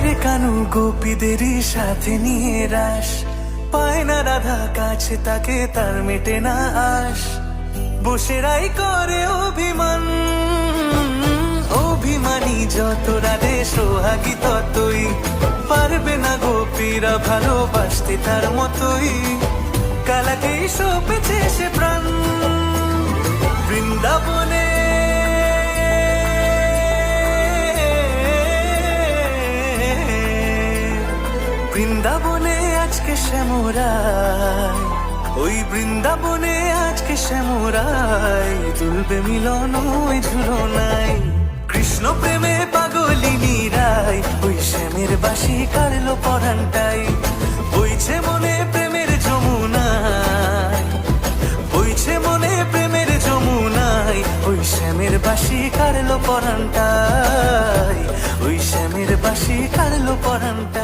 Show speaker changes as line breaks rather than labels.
রে কানু গোপীদেরই সাথে নিয়ে রাস, পায় না রাধা কাছে তাকে, তার মেটে না আস। বসেরাই করে অভিমান, অভিমানী যত রাধে সোহাগী ততই, পারবে না গোপীরা ভালোবাসতে তার মতোই। কালাকেই সপেছে সে প্রাণ বৃন্দাবনে, বৃন্দাবনে আজকে শ্যামরাই, ওই বৃন্দাবনে আজকে শ্যামরাই, দুলবে মিলন ওই ঝুলনাই। কৃষ্ণ প্রেমে পাগলিনী রাই, ওই শ্যামের বাঁশি কাড়লো পরানটাই। বইছে মনে প্রেমের যমুনাই, বইছে মনে প্রেমের যমুনাই, ওই শ্যামের বাঁশি কাড়লো পরানটাই, ওই শ্যামের বাঁশি কাড়লো পরানটাই।